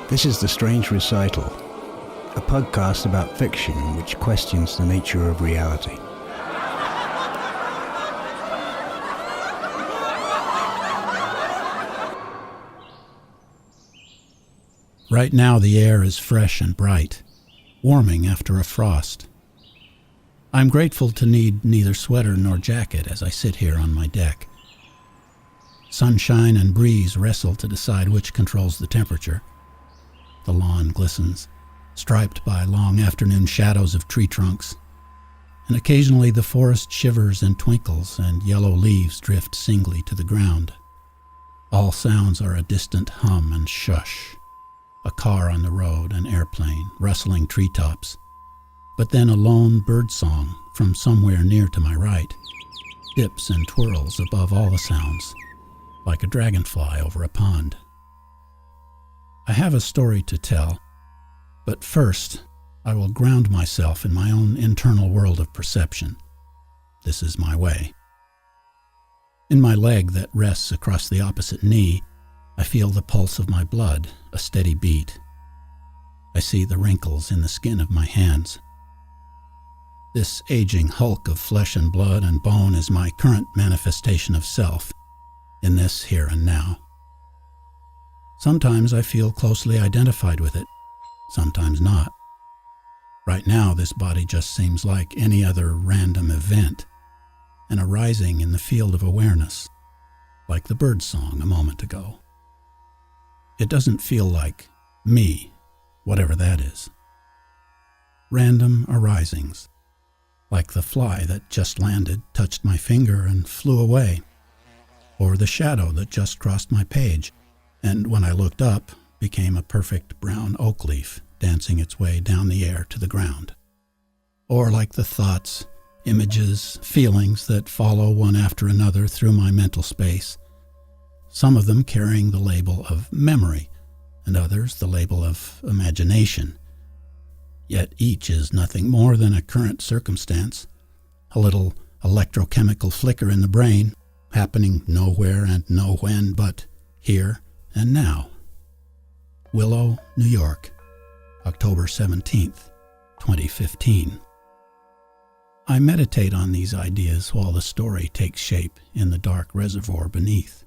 This is The Strange Recital, a podcast about fiction which questions the nature of reality. Right now the air is fresh and bright, warming after a frost. I'm grateful to need neither sweater nor jacket as I sit here on my deck. Sunshine and breeze wrestle to decide which controls the temperature. The lawn glistens, striped by long afternoon shadows of tree trunks, and occasionally the forest shivers and twinkles and yellow leaves drift singly to the ground. All sounds are a distant hum and shush. A car on the road, an airplane, rustling treetops, but then a lone bird song from somewhere near to my right, dips and twirls above all the sounds, like a dragonfly over a pond. I have a story to tell, but first I will ground myself in my own internal world of perception. This is my way. In my leg that rests across the opposite knee, I feel the pulse of my blood, a steady beat. I see the wrinkles in the skin of my hands. This aging hulk of flesh and blood and bone is my current manifestation of self, in this here and now. Sometimes I feel closely identified with it, sometimes not. Right now, this body just seems like any other random event, an arising in the field of awareness, like the bird song a moment ago. It doesn't feel like me, whatever that is. Random arisings, like the fly that just landed, touched my finger and flew away, or the shadow that just crossed my page, and when I looked up, became a perfect brown oak leaf dancing its way down the air to the ground. Or like the thoughts, images, feelings that follow one after another through my mental space, some of them carrying the label of memory, and others the label of imagination. Yet each is nothing more than a current circumstance, a little electrochemical flicker in the brain, happening nowhere and no when but here and now. Willow, New York, October 17th, 2015. I meditate on these ideas while the story takes shape in the dark reservoir beneath.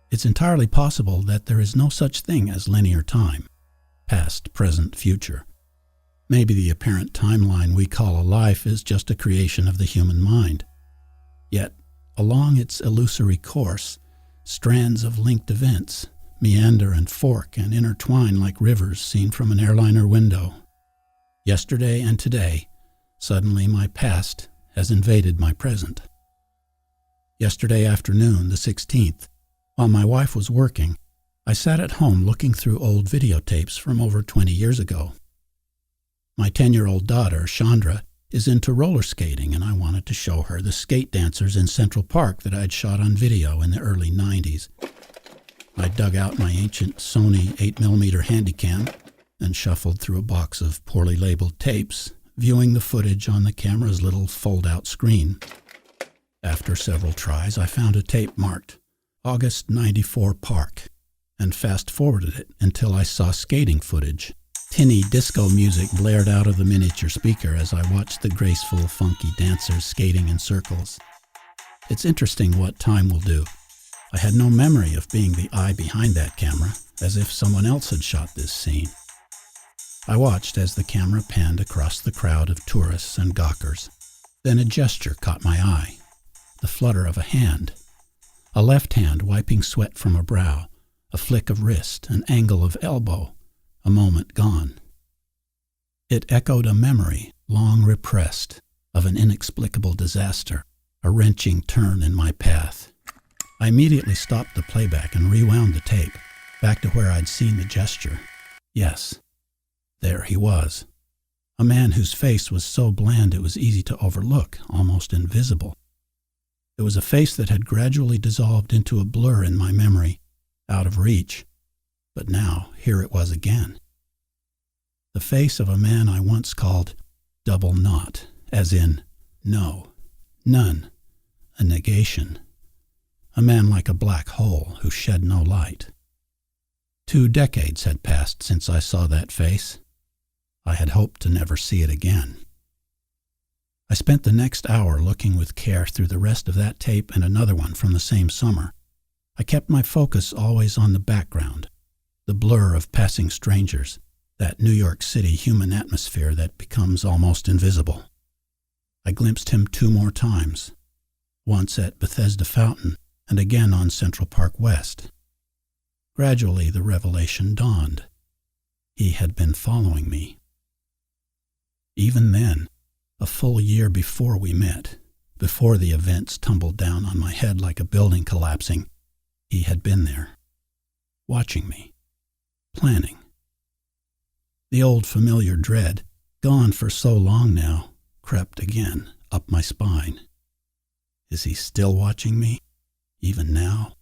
It's entirely possible that there is no such thing as linear time, past, present, future. Maybe the apparent timeline we call a life is just a creation of the human mind. Yet, along its illusory course, strands of linked events meander and fork and intertwine like rivers seen from an airliner window. Yesterday and today, suddenly my past has invaded my present. Yesterday afternoon, the 16th, while my wife was working, I sat at home looking through old videotapes from over 20 years ago. My 10-year-old daughter, Chandra, is into roller skating, and I wanted to show her the skate dancers in Central Park that I'd shot on video in the early 90s. I dug out my ancient Sony 8mm Handycam and shuffled through a box of poorly labeled tapes, viewing the footage on the camera's little fold-out screen. After several tries, I found a tape marked August 94 Park and fast-forwarded it until I saw skating footage. Tinny disco music blared out of the miniature speaker as I watched the graceful, funky dancers skating in circles. It's interesting what time will do. I had no memory of being the eye behind that camera, as if someone else had shot this scene. I watched as the camera panned across the crowd of tourists and gawkers. Then a gesture caught my eye, the flutter of a hand. A left hand wiping sweat from a brow, a flick of wrist, an angle of elbow, a moment gone. It echoed a memory, long repressed, of an inexplicable disaster, a wrenching turn in my path. I immediately stopped the playback and rewound the tape, back to where I'd seen the gesture. Yes, there he was. A man whose face was so bland it was easy to overlook, almost invisible. It was a face that had gradually dissolved into a blur in my memory, out of reach. But now, here it was again. The face of a man I once called double naught, as in no, none, a negation. A man like a black hole who shed no light. 2 decades had passed since I saw that face. I had hoped to never see it again. I spent the next hour looking with care through the rest of that tape and another one from the same summer. I kept my focus always on the background, the blur of passing strangers, that New York City human atmosphere that becomes almost invisible. I glimpsed him 2 more times, once at Bethesda Fountain and again on Central Park West. Gradually the revelation dawned. He had been following me. Even then, a full year before we met, before the events tumbled down on my head like a building collapsing, he had been there, watching me, planning. The old familiar dread, gone for so long now, crept again up my spine. Is he still watching me, even now,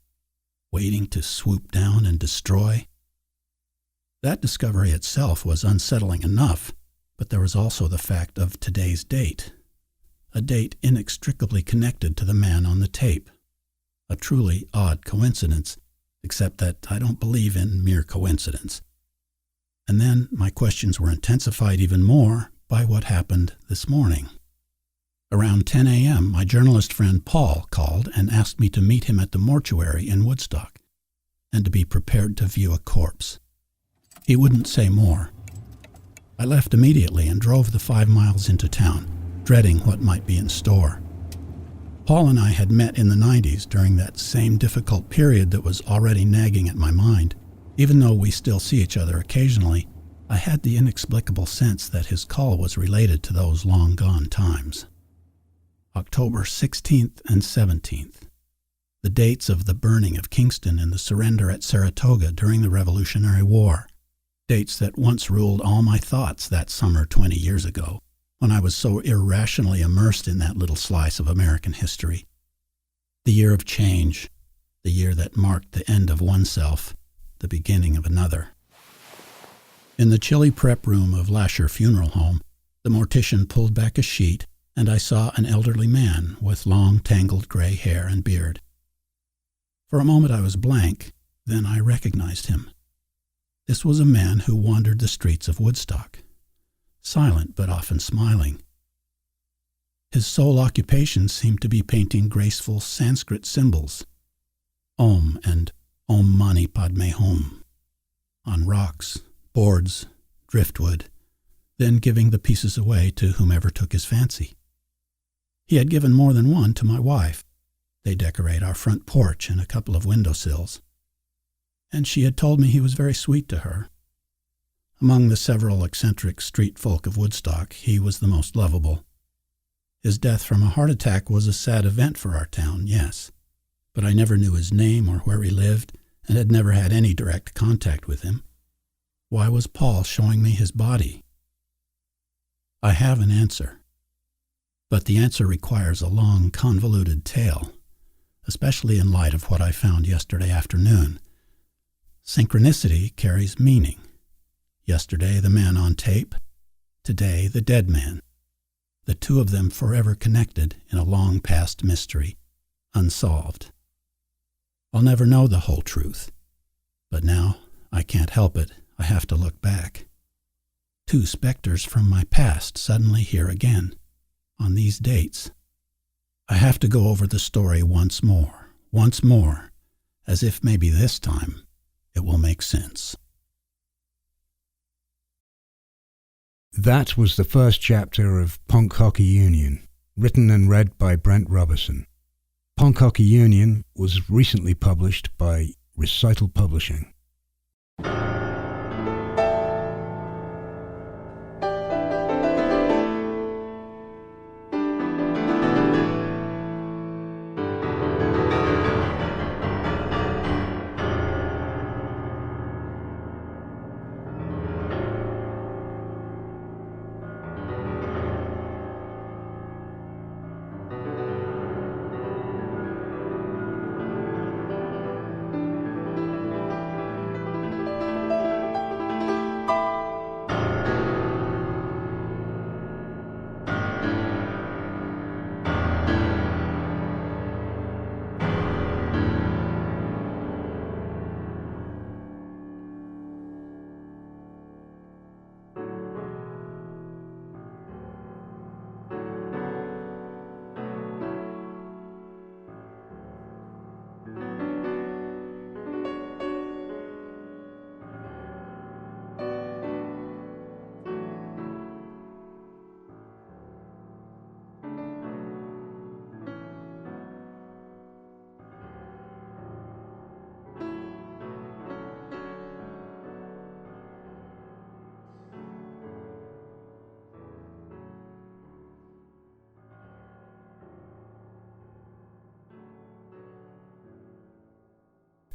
waiting to swoop down and destroy? That discovery itself was unsettling enough, but there was also the fact of today's date, a date inextricably connected to the man on the tape. A truly odd coincidence, except that I don't believe in mere coincidence. And then my questions were intensified even more by what happened this morning. Around 10 a.m., my journalist friend Paul called and asked me to meet him at the mortuary in Woodstock, and to be prepared to view a corpse. He wouldn't say more. I left immediately and drove the 5 miles into town, dreading what might be in store. Paul and I had met in the 90s during that same difficult period that was already nagging at my mind. Even though we still see each other occasionally, I had the inexplicable sense that his call was related to those long-gone times. October 16th and 17th, the dates of the burning of Kingston and the surrender at Saratoga during the Revolutionary War, dates that once ruled all my thoughts that summer 20 years ago, when I was so irrationally immersed in that little slice of American history. The year of change, the year that marked the end of oneself, the beginning of another. In the chilly prep room of Lasher Funeral Home, the mortician pulled back a sheet, and I saw an elderly man with long, tangled gray hair and beard. For a moment I was blank, then I recognized him. This was a man who wandered the streets of Woodstock, silent but often smiling. His sole occupation seemed to be painting graceful Sanskrit symbols, Om and Om Mani Padme Hum, on rocks, boards, driftwood, then giving the pieces away to whomever took his fancy. He had given more than one to my wife. They decorate our front porch and a couple of windowsills. And she had told me he was very sweet to her. Among the several eccentric street folk of Woodstock, he was the most lovable. His death from a heart attack was a sad event for our town, yes, but I never knew his name or where he lived, and had never had any direct contact with him. Why was Paul showing me his body? I have an answer, but the answer requires a long, convoluted tale, especially in light of what I found yesterday afternoon. Synchronicity carries meaning. Yesterday, the man on tape. Today, the dead man. The two of them forever connected in a long-past mystery, unsolved. I'll never know the whole truth. But now, I can't help it. I have to look back. 2 specters from my past suddenly here again, on these dates. I have to go over the story once more, as if maybe this time it will make sense. That was the first chapter of Ponckhockie Union, written and read by Brent Robison. Ponckhockie Union was recently published by Recital Publishing.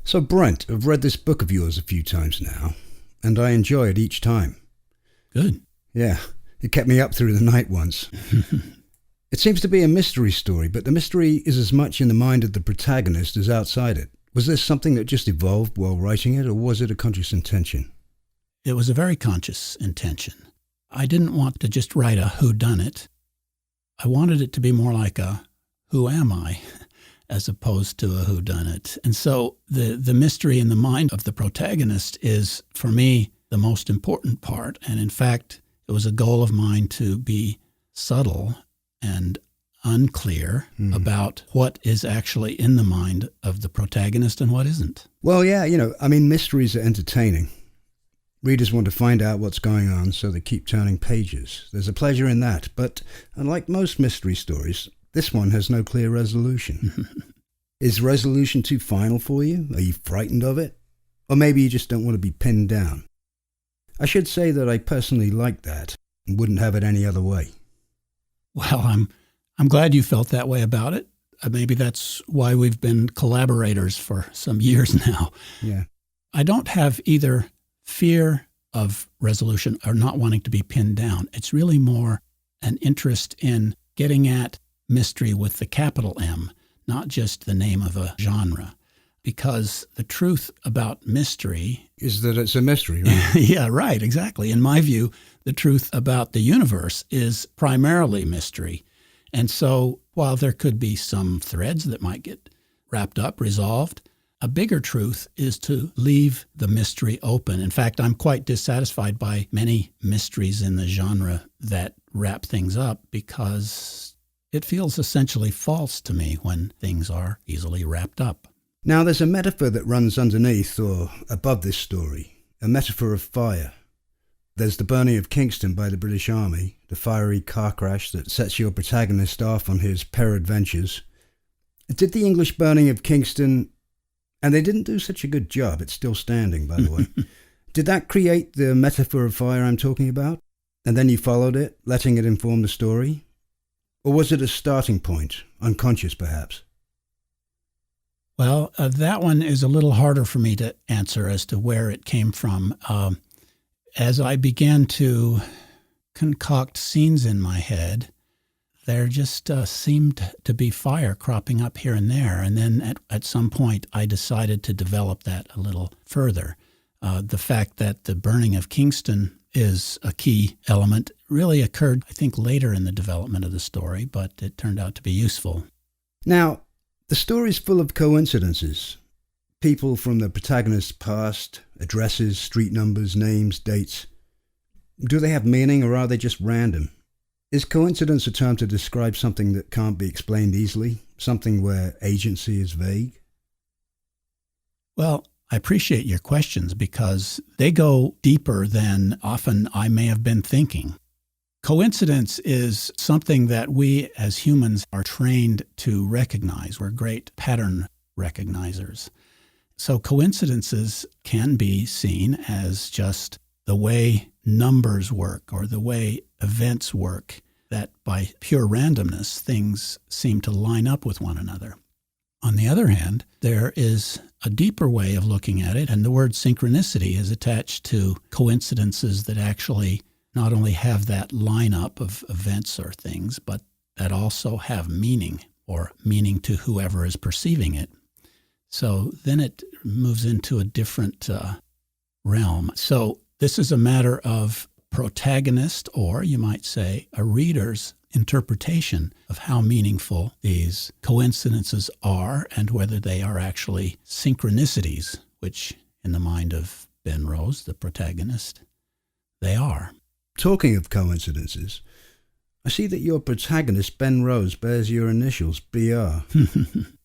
So, Brent, I've read this book of yours a few times now, and I enjoy it each time. Good. Yeah, it kept me up through the night once. It seems to be a mystery story, but the mystery is as much in the mind of the protagonist as outside it. Was this something that just evolved while writing it, or was it a conscious intention? It was a very conscious intention. I didn't want to just write a whodunit. I wanted it to be more like a who am I, as opposed to a whodunit. And so the mystery in the mind of the protagonist is, for me, the most important part. And in fact, it was a goal of mine to be subtle and unclear about what is actually in the mind of the protagonist and what isn't. Well, yeah, mysteries are entertaining. Readers want to find out what's going on, so they keep turning pages. There's a pleasure in that, but unlike most mystery stories, this one has no clear resolution. Is resolution too final for you? Are you frightened of it? Or maybe you just don't want to be pinned down. I should say that I personally like that and wouldn't have it any other way. Well, I'm glad you felt that way about it. Maybe that's why we've been collaborators for some years now. Yeah. I don't have either fear of resolution or not wanting to be pinned down. It's really more an interest in getting at mystery with the capital M, not just the name of a genre. Because the truth about mystery is that it's a mystery, right? Yeah, right, exactly. In my view, the truth about the universe is primarily mystery. And so while there could be some threads that might get wrapped up, resolved, a bigger truth is to leave the mystery open. In fact, I'm quite dissatisfied by many mysteries in the genre that wrap things up because it feels essentially false to me when things are easily wrapped up. Now, there's a metaphor that runs underneath or above this story, a metaphor of fire. There's the burning of Kingston by the British Army, the fiery car crash that sets your protagonist off on his peradventures. Did the English burning of Kingston, and they didn't do such a good job, it's still standing, by the way, did that create the metaphor of fire I'm talking about? And then you followed it, letting it inform the story? Or was it a starting point, unconscious perhaps? Well, that one is a little harder for me to answer as to where it came from. As I began to concoct scenes in my head, there just seemed to be fire cropping up here and there. And then at some point, I decided to develop that a little further. The fact that the burning of Kingston is a key element really occurred, I think, later in the development of the story, but it turned out to be useful. Now, the story's full of coincidences. People from the protagonist's past, addresses, street numbers, names, dates. Do they have meaning or are they just random? Is coincidence a term to describe something that can't be explained easily? Something where agency is vague? Well, I appreciate your questions because they go deeper than often I may have been thinking. Coincidence is something that we as humans are trained to recognize. We're great pattern recognizers. So coincidences can be seen as just the way numbers work or the way events work, that by pure randomness, things seem to line up with one another. On the other hand, there is a deeper way of looking at it, and the word synchronicity is attached to coincidences that actually not only have that lineup of events or things, but that also have meaning or meaning to whoever is perceiving it. So then it moves into a different realm. So this is a matter of protagonist, or you might say a reader's interpretation of how meaningful these coincidences are and whether they are actually synchronicities, which in the mind of Ben Rose, the protagonist, they are. Talking of coincidences, I see that your protagonist, Ben Rose, bears your initials, BR.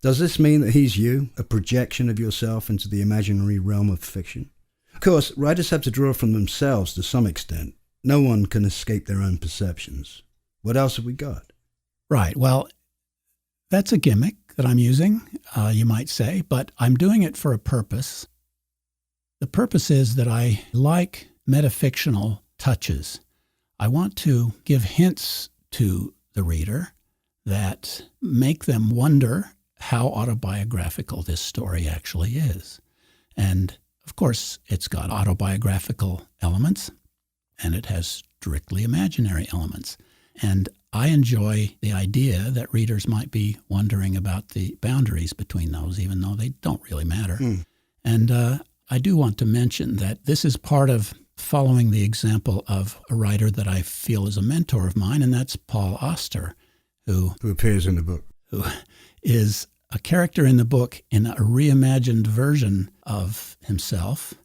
Does this mean that he's you, a projection of yourself into the imaginary realm of fiction? Of course, writers have to draw from themselves to some extent. No one can escape their own perceptions. What else have we got? Right. Well, that's a gimmick that I'm using, you might say, but I'm doing it for a purpose. The purpose is that I like metafictional touches. I want to give hints to the reader that make them wonder how autobiographical this story actually is. And, of course, it's got autobiographical elements, and it has strictly imaginary elements. And I enjoy the idea that readers might be wondering about the boundaries between those, even though they don't really matter. And I do want to mention that this is part of following the example of a writer that I feel is a mentor of mine, and that's Paul Auster, who appears in the book, who is a character in the book in a reimagined version of himself.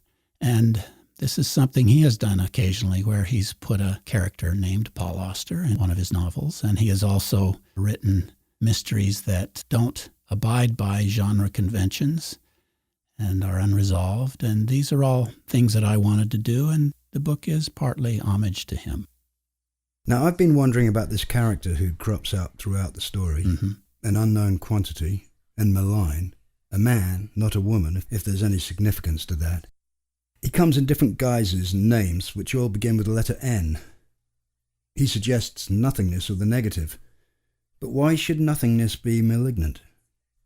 And this is something he has done occasionally, where he's put a character named Paul Auster in one of his novels. And he has also written mysteries that don't abide by genre conventions and are unresolved. And these are all things that I wanted to do, and the book is partly homage to him. Now, I've been wondering about this character who crops up throughout the story. An unknown quantity and malign, a man, not a woman, if there's any significance to that. He comes in different guises and names, which all begin with the letter N. He suggests nothingness or the negative. But why should nothingness be malignant?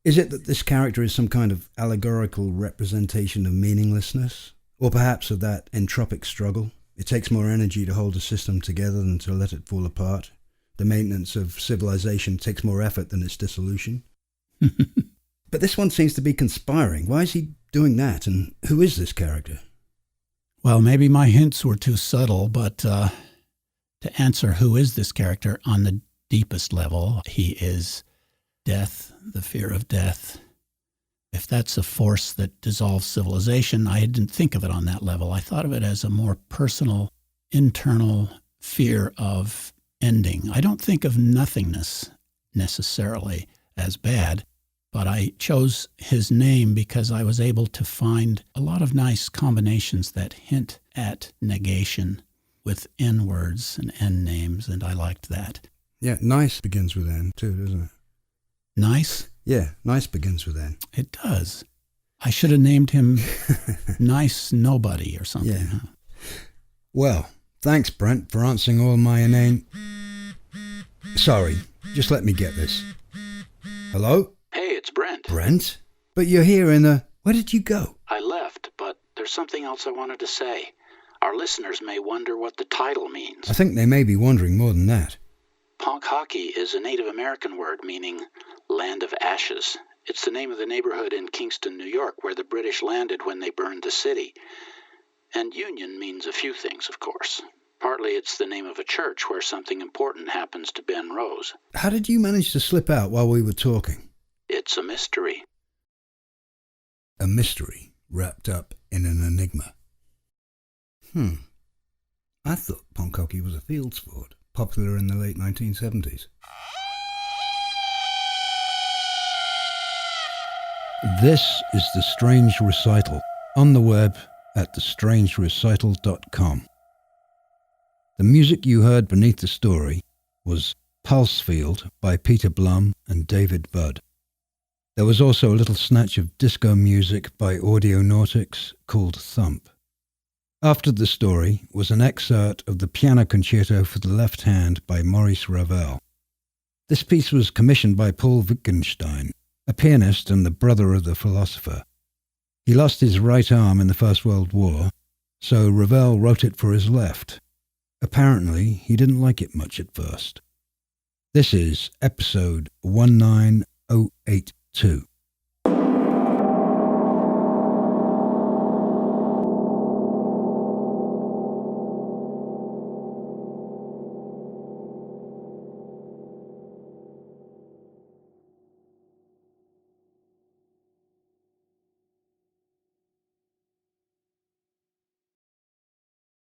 Is it that this character is some kind of allegorical representation of meaninglessness? Or perhaps of that entropic struggle? It takes more energy to hold a system together than to let it fall apart. The maintenance of civilization takes more effort than its dissolution. But this one seems to be conspiring. Why is he doing that? And who is this character? Well, maybe my hints were too subtle, but to answer who is this character on the deepest level, he is death, the fear of death. If that's a force that dissolves civilization, I didn't think of it on that level. I thought of it as a more personal, internal fear of ending. I don't think of nothingness necessarily as bad, but I chose his name because I was able to find a lot of nice combinations that hint at negation with N words and N names, and I liked that. Yeah, nice begins with N too, doesn't it? Nice? Yeah, nice begins with N. It does. I should have named him Nice Nobody or something. Yeah. Huh? Well, thanks, Brent, for answering all my inane... Sorry, just let me get this. Hello? Hey, it's Brent. Brent? But you're here in a... Where did you go? I left, but there's something else I wanted to say. Our listeners may wonder what the title means. I think they may be wondering more than that. Ponckhockie is a Native American word meaning land of ashes. It's the name of the neighborhood in Kingston, New York, where the British landed when they burned the city. And Union means a few things, of course. Partly it's the name of a church where something important happens to Ben Rose. How did you manage to slip out while we were talking? It's a mystery. A mystery wrapped up in an enigma. I thought Ponckhockie was a field sport, popular in the late 1970s. This is The Strange Recital, on the web at thestrangerecital.com. The music you heard beneath the story was Pulsefield by Peter Blum and David Budd. There was also a little snatch of disco music by Audionautics called Thump. After the story was an excerpt of the Piano Concerto for the Left Hand by Maurice Ravel. This piece was commissioned by Paul Wittgenstein, a pianist and the brother of the philosopher. He lost his right arm in the First World War, so Ravel wrote it for his left. Apparently, he didn't like it much at first. This is episode 19082.